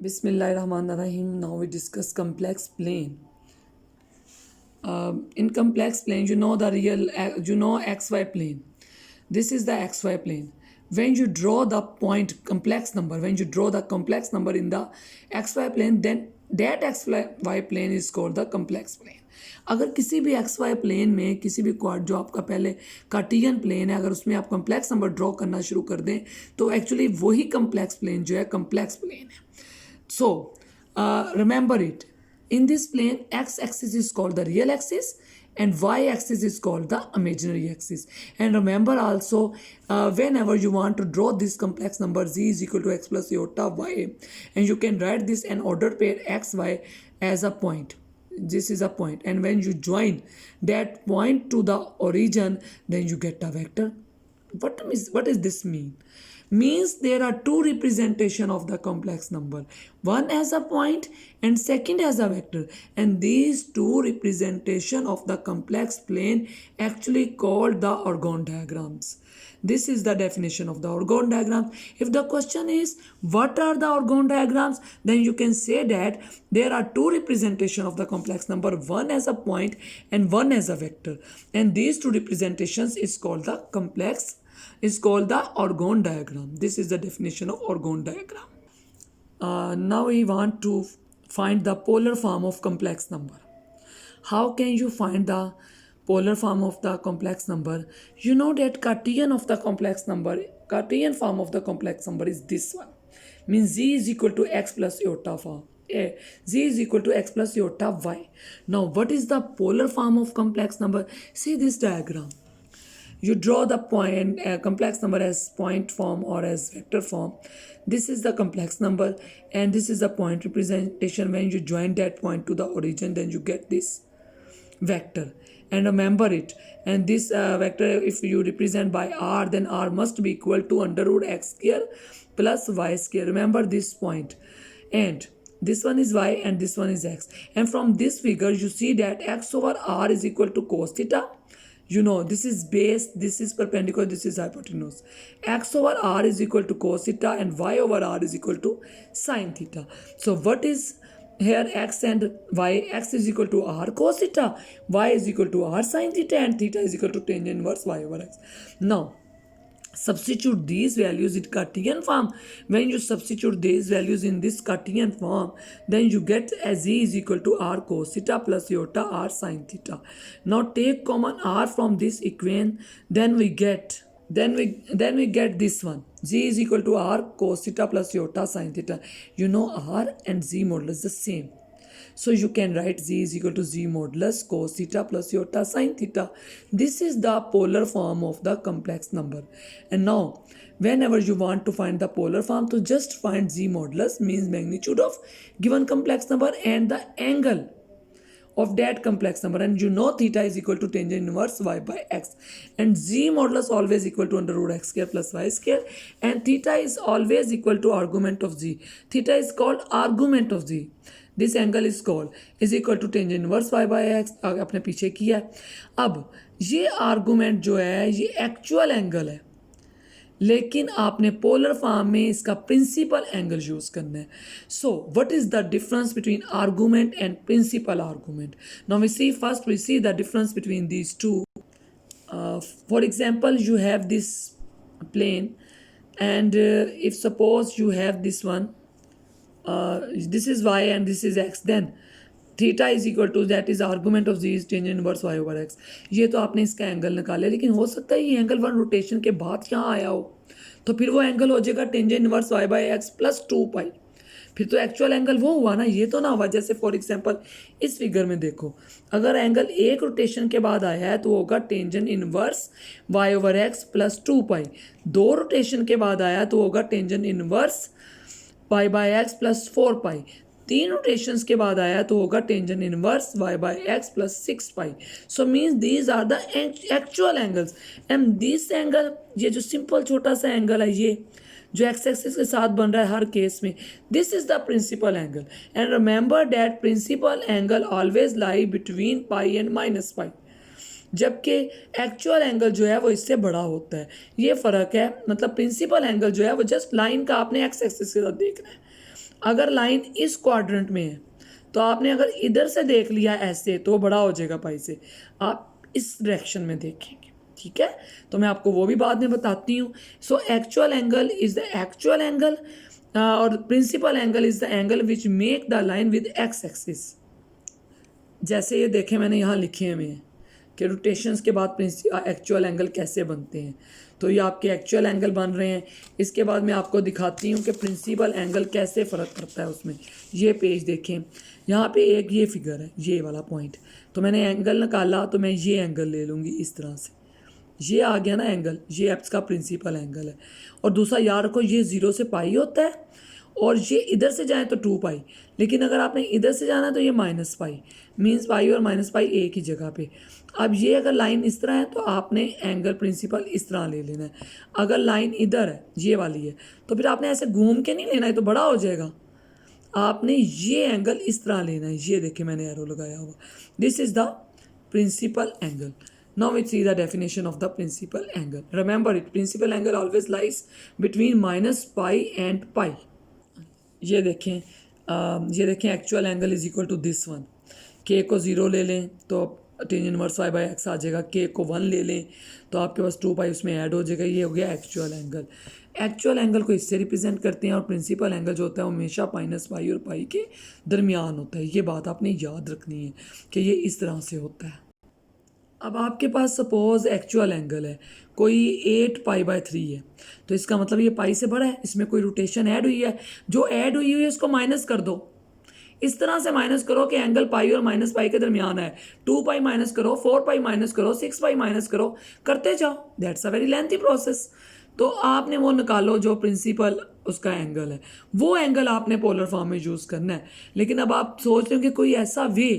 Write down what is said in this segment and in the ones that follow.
Bismillahirrahmanirrahim. Now we discuss complex plane. In complex plane, XY plane. This is the XY plane. When you draw the point complex number, when you draw the complex number in the XY plane, then that XY plane is called the complex plane. अगर किसी भी x Y plane में किसी भी quad जो आपका पहले कार्टियन plane है, अगर उसमें आप कम्प्लेक्स नंबर ड्रॉ करना शुरू कर दें तो एक्चुअली वही कम्प्लेक्स प्लेन जो है कम्प्लेक्स प्लेन है. So, remember it. In this plane, x-axis is called the real axis and y-axis is called the imaginary axis. And remember also, whenever you want to draw this complex number z is equal to x plus iota y, and you can write this an ordered pair x, y as a point. This is a point, and when you join that point to the origin, then you get a vector. What does this mean? Means there are two representation of the complex number, one as a point and second as a vector, and these two representation of the complex plane actually called the orgone diagrams. This is the definition of the orgone diagram. If the question is what are the orgone diagrams, then you can say that there are two representation of the complex number, one as a point and one as a vector, and these two representations is called the orgone diagram. This is the definition of orgone diagram. Now we want to find the polar form of complex number. How can you find the polar form of the complex number? You know that Cartesian form of the complex number is this one. Means z is equal to x plus iota form. Z is equal to x plus iota y. Now what is the polar form of complex number? See this diagram. You draw the point complex number as point form or as vector form. This is the complex number and this is the point representation. When you join that point to the origin, then you get this vector. And remember it, and this vector, if you represent by r, then r must be equal to under root x square plus y square. Remember this point, and this one is y and this one is x, and from this figure you see that x over r is equal to cos theta. You know, this is base, this is perpendicular, this is hypotenuse. X over r is equal to cos theta and y over r is equal to sin theta. So what is here x and y? X is equal to r cos theta, y is equal to r sin theta, and theta is equal to tan inverse y over x. Now substitute these values in Cartesian form. When you substitute these values in this Cartesian form, then you get as z is equal to r cos theta plus iota r sin theta. Now take common r from this equation, then we get this one, z is equal to r cos theta plus iota sin theta. You know r and z modulus the same. So you can write z is equal to z modulus cos theta plus iota sin theta. This is the polar form of the complex number. And now, whenever you want to find the polar form, to just find z modulus, means magnitude of given complex number and the angle of that complex number, and you know theta is equal to tangent inverse y by x, and z modulus always equal to under root x square plus y square, and theta is always equal to argument of z. Theta is called argument of z. This angle is called is equal to tangent inverse y by x. आपने पीछे किया है. अब ये argument जो है ये actual angle है, लेकिन आपने पोलर फॉर्म में इसका प्रिंसिपल एंगल यूज करना है. So what is the difference between argument and principal argument? Now we see the difference between these two. For example, you have this plane, and if suppose you have this one, this is y and this is x, then theta is equal to that is argument of z is tangent inverse y over x. ये तो आपने इसका angle निकाला, लेकिन हो सकता है ये एंगल वन रोटेशन के बाद यहाँ आया हो, तो फिर वो एंगल हो जाएगा tangent inverse y by x plus 2 pi. फिर तो एक्चुअल एंगल वो हुआ ना, ये तो ना हुआ. जैसे फॉर एग्जांपल इस फिगर में देखो, अगर एंगल एक रोटेशन के बाद आया है तो होगा tangent inverse y over x plus 2 pi. दो रोटेशन के बाद आया तो होगा tangent inverse y by x plus 4 pi. तीन रोटेशंस के बाद आया तो होगा tangent inverse y by x plus 6 pi. So means these are the actual angles, and this angle, ये जो सिंपल छोटा सा एंगल है, ये जो एक्स एक्सिस के साथ बन रहा है हर केस में, this is the principal angle. And remember that principal angle always lie between pi and minus pi, जबकि एक्चुअल एंगल जो है वो इससे बड़ा होता है. ये फ़र्क है. मतलब प्रिंसिपल एंगल जो है वो जस्ट लाइन का आपने एक्स एक्सिस के साथ देखना है. अगर लाइन इस क्वाड्रेंट में है तो आपने अगर इधर से देख लिया ऐसे तो बड़ा हो जाएगा पाई से, आप इस डायरेक्शन में देखेंगे, ठीक है। तो मैं आपको वो भी बाद में बताती हूँ। So actual angle is the actual angle और principal angle is the angle which make the line with x axis. जैसे ये देखें मैंने यहाँ लिखे हुए हैं कि रोटेशंस के बाद एक्चुअल एंगल कैसे बनते हैं, तो ये आपके एक्चुअल एंगल बन रहे हैं। इसके बाद मैं आपको दिखाती हूँ कि प्रिंसिपल एंगल कैसे फ़र्क पड़ता है उसमें। ये पेज देखें, यहाँ पे एक ये फिगर है, ये वाला पॉइंट, तो मैंने एंगल निकाला तो मैं ये एंगल ले लूँगी इस तरह से, ये आ गया ना एंगल, ये एक्स का प्रिंसिपल एंगल है। और दूसरा याद रखो ये 0 से पाई होता है और ये इधर से जाए तो 2 पाई, लेकिन अगर आपने इधर से जाना तो ये माइनस पाई, मीन्स पाई और माइनस पाई एक ही जगह पे। अब ये अगर लाइन इस तरह है तो आपने एंगल प्रिंसिपल इस तरह ले लेना है। अगर लाइन इधर है, ये वाली है, तो फिर आपने ऐसे घूम के नहीं लेना है, तो बड़ा हो जाएगा। आपने ये एंगल इस तरह लेना है, ये देखिए मैंने एरो लगाया हुआ, this is the principal angle. Now we see the definition of the principal angle. Remember it, principal angle always lies between minus pi and pi. ये देखें actual angle is equal to this one. K को 0 ले लें तो tan inverse y by x आ जाएगा, k को 1 ले लें तो आपके पास 2 पाई उसमें ऐड हो जाएगा, ये हो गया एक्चुअल एंगल। एक्चुअल एंगल को इससे रिप्रेजेंट करते हैं और प्रिंसिपल एंगल जो होता है वो हमेशा माइनस पाई और पाई के दरमियान होता है। ये बात आपने याद रखनी है कि ये इस तरह से होता है। अब आपके पास सपोज एक्चुअल एंगल है कोई 8 पाई बाय 3 है, तो इसका मतलब ये पाई से बड़ा है, इसमें कोई रोटेशन ऐड हुई है, जो ऐड हुई है इसको माइनस कर दो, इस तरह से माइनस करो कि एंगल पाई और माइनस पाई के दरमियान है। 2 पाई माइनस करो, 4 पाई माइनस करो, 6 पाई माइनस करो, करते जाओ, that's a very lengthy process. तो आपने वो निकालो जो प्रिंसिपल उसका एंगल है, वो एंगल आपने पोलर फॉर्म में यूज़ करना है। लेकिन अब आप सोच रहे हो कि कोई ऐसा वे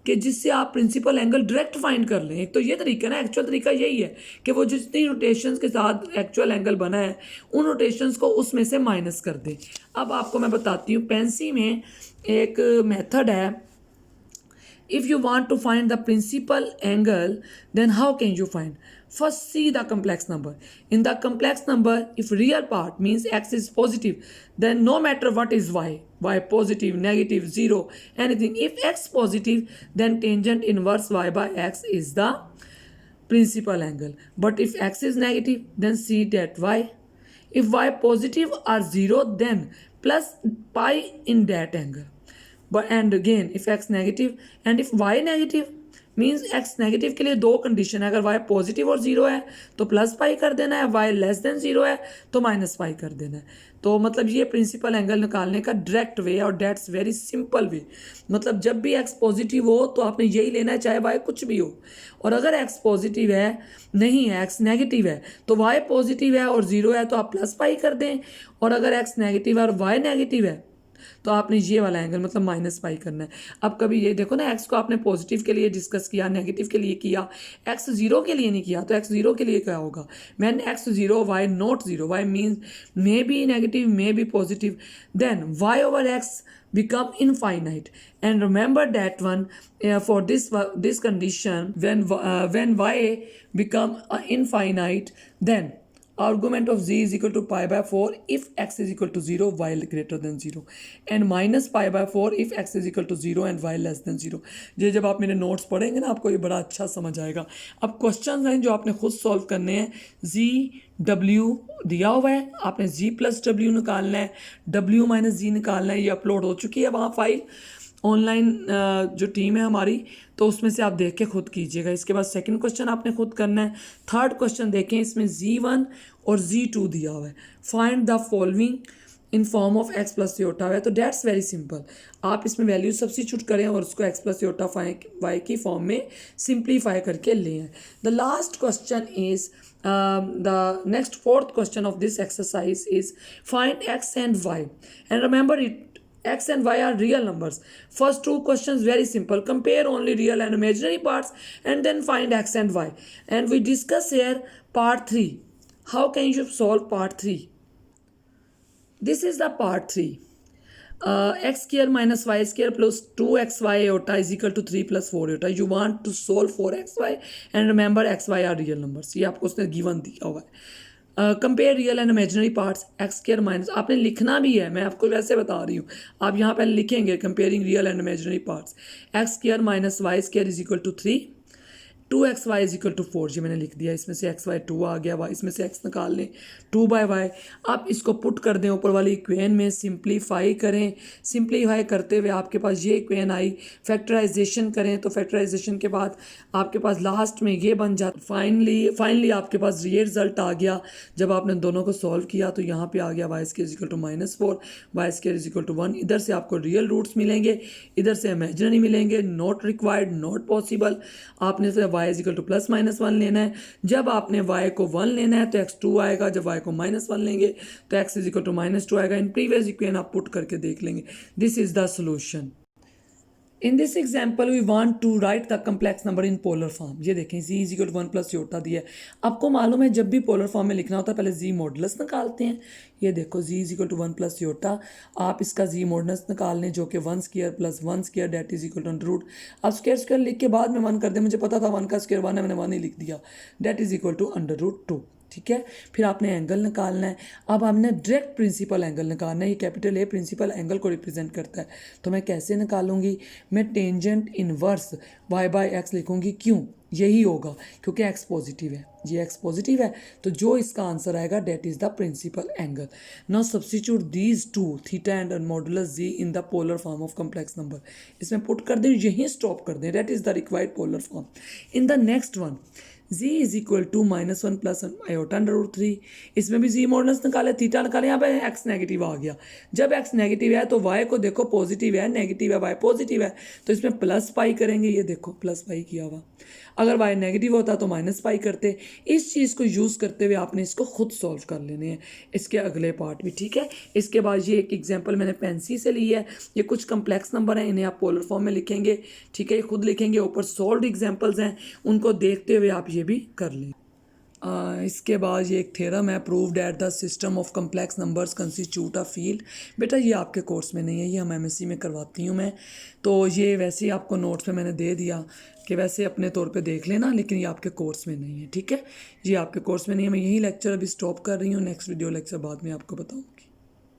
कि जिससे आप प्रिंसिपल एंगल डायरेक्ट फाइंड कर लें। एक तो ये तरीका ना, एक्चुअल तरीका यही है कि वो जितनी रोटेशंस के साथ एक्चुअल एंगल बना है उन रोटेशंस को उसमें से माइनस कर दें। अब आपको मैं बताती हूँ, पेंसी में एक मेथड है, if you want to find the principal angle then how can you find? First see the complex number. In the complex number, if real part means x is positive, then no matter what is y positive, negative, 0, anything, if x positive then tangent inverse y by x is the principal angle. But if x is negative then see that y, if y positive or 0 then plus pi in that angle. But and again if x negative and if y negative means x negative के लिए दो condition है, अगर y positive और 0 है तो plus pi कर देना है, y लेस देन 0 है तो माइनस पाई कर देना है। तो मतलब ये प्रिंसिपल एंगल निकालने का डायरेक्ट वे और डेट्स वेरी सिंपल वे। मतलब जब भी x पॉजिटिव हो तो आपने यही लेना है, चाहे y कुछ भी हो। और अगर x पॉजिटिव है, नहीं है, x नेगेटिव है, तो y पॉजिटिव है और 0 है तो आप प्लस पाई कर दें। और अगर x नेगेटिव है और y नेगेटिव है तो आपने ये वाला एंगल मतलब माइनस पाई करना है। अब कभी ये देखो ना, एक्स को आपने पॉजिटिव के लिए डिस्कस किया, नेगेटिव के लिए किया, एक्स 0 के लिए नहीं किया, तो एक्स 0 के लिए क्या होगा, मैन x 0 y not 0, y means may be negative may be positive, then y over x become infinite. And remember that one, for this condition, when y become infinite, then argument of z is equal to pi by 4 if x is equal to 0 y greater than 0 and minus pi by 4 if x is equal to 0 and y less than 0। ये जब आप मेरे notes पढ़ेंगे ना आपको ये बड़ा अच्छा समझ आएगा। अब क्वेश्चन हैं जो आपने खुद सॉल्व करने हैं। z w दिया हुआ है, आपने z प्लस w निकालना है, w माइनस z निकालना है। ये अपलोड हो चुकी है वहाँ फाइल ऑनलाइन, जो टीम है हमारी, तो उसमें से आप देख के खुद कीजिएगा। इसके बाद सेकंड क्वेश्चन आपने खुद करना है। थर्ड क्वेश्चन देखें, इसमें z1 और z2 दिया हुआ है, find the following in form of x plus Yotta हुआ है। तो डेट्स वेरी सिंपल, आप इसमें वैल्यू सब्स्टिट्यूट करें और उसको x प्लस योटा y की फॉर्म में सिंप्लीफाई करके ले आए। The last question is the next fourth question of this exercise is find x and y, and remember it, x and y are real numbers. First two questions very simple, compare only real and imaginary parts and then find x and y. And we discuss here part 3, how can you solve part 3. This is the part 3, x square minus y square plus 2xy iota is equal to 3 plus 4 iota. You want to solve for xy and remember xy are real numbers. ये आपको उसने given दिया हुआ है। Compare real and imaginary parts x square minus, आपने लिखना भी है, मैं आपको वैसे बता रही हूँ, आप यहाँ पे लिखेंगे comparing real and imaginary parts, x square minus y square is equal to 3, 2xy is equal to 4, जी मैंने लिख दिया, इसमें से xy 2 आ गया, y इसमें से x निकाल लें 2/y, आप इसको पुट कर दें ऊपर वाली इक्वेशन में, सिंप्लीफाई करें, सिंप्लीफाई करते हुए आपके पास ये इक्वेशन आई, फैक्टराइजेशन करें तो फैक्टराइजेशन के बाद आपके पास लास्ट में ये बन जाता, फाइनली आपके पास ये रिजल्ट आ गया। जब आपने दोनों को सॉल्व किया तो यहाँ पे आ गया y square is equal to -4, y square is equal to 1, इधर से आपको रियल रूट्स मिलेंगे, इधर से इमेजिनरी मिलेंगे, नॉट रिक्वायर्ड, नॉट पॉसिबल, आपने सिर्फ y इज इक्वल टू +-1 लेना है, जब आपने y को 1 लेना है तो x 2 आएगा, जब y को -1 लेंगे तो x इज इक्वल टू -2 आएगा। इन प्रीवियस इक्वेशन आप पुट करके देख लेंगे, this is the solution. In this example we want to write the complex number in polar form, ये देखें z is equal to 1 plus iota दिया है, आपको मालूम है जब भी पोलर फॉर्म में लिखना होता है पहले z मॉडुलस निकालते हैं, ये देखो z is equal to 1 plus iota, आप इसका z मॉडुलस निकाल लें जो कि 1 square plus 1 square that is equal to under root, आप स्क्वायर स्क्वायर लिख के बाद में 1 कर दें, मुझे पता था 1 का स्क्वायर 1 है, मैंने 1 ही लिख दिया, that is equal to under root 2, ठीक है। फिर आपने एंगल निकालना है, अब हमने डायरेक्ट प्रिंसिपल एंगल निकालना है, ये कैपिटल ए प्रिंसिपल एंगल को रिप्रेजेंट करता है, तो मैं कैसे निकालूंगी, मैं tangent inverse y by x लिखूंगी, क्यों, यही होगा क्योंकि x पॉजिटिव है, ये x पॉजिटिव है, तो जो इसका आंसर आएगा that is the principal angle. Now substitute these two theta and modulus z in the polar form of complex number, इसमें पुट कर दें, यहीं स्टॉप कर दें, that is the required polar form. In the next one z is equal to -1 plus iota under root 3, इसमें भी z modulus निकाले, theta निकाले, यहाँ पे x नेगेटिव आ गया, जब x नेगेटिव है तो y को देखो पॉजिटिव है, नेगेटिव है, y पॉजिटिव है, तो इसमें प्लस पाई करेंगे, ये देखो प्लस पाई किया हुआ, अगर y नेगेटिव होता तो माइनस पाई करते, इस चीज़ को यूज़ करते हुए आपने इसको खुद सॉल्व कर लेने हैं, इसके अगले पार्ट भी, ठीक है। इसके बाद ये एक एग्जांपल मैंने पेंसी से ली है, ये कुछ कम्प्लेक्स नंबर हैं, इन्हें आप पोलर फॉर्म में लिखेंगे, ठीक है, ये खुद लिखेंगे, ऊपर सॉल्व्ड एग्जांपल्स हैं, उनको देखते हुए आप ये भी कर लें। इसके बाद ये एक थ्योरम है, proved at the system of complex numbers constitute a field, बेटा ये आपके कोर्स में नहीं है, ये हम एमएससी में करवाती हूँ मैं, तो ये वैसे ही आपको नोट्स में मैंने दे दिया कि वैसे अपने तौर पे देख लेना, लेकिन ये आपके कोर्स में नहीं है, ठीक है, ये आपके कोर्स में नहीं है। मैं यही लेक्चर अभी स्टॉप कर रही हूँ, नेक्स्ट वीडियो लेक्चर बाद में आपको बताऊँगी।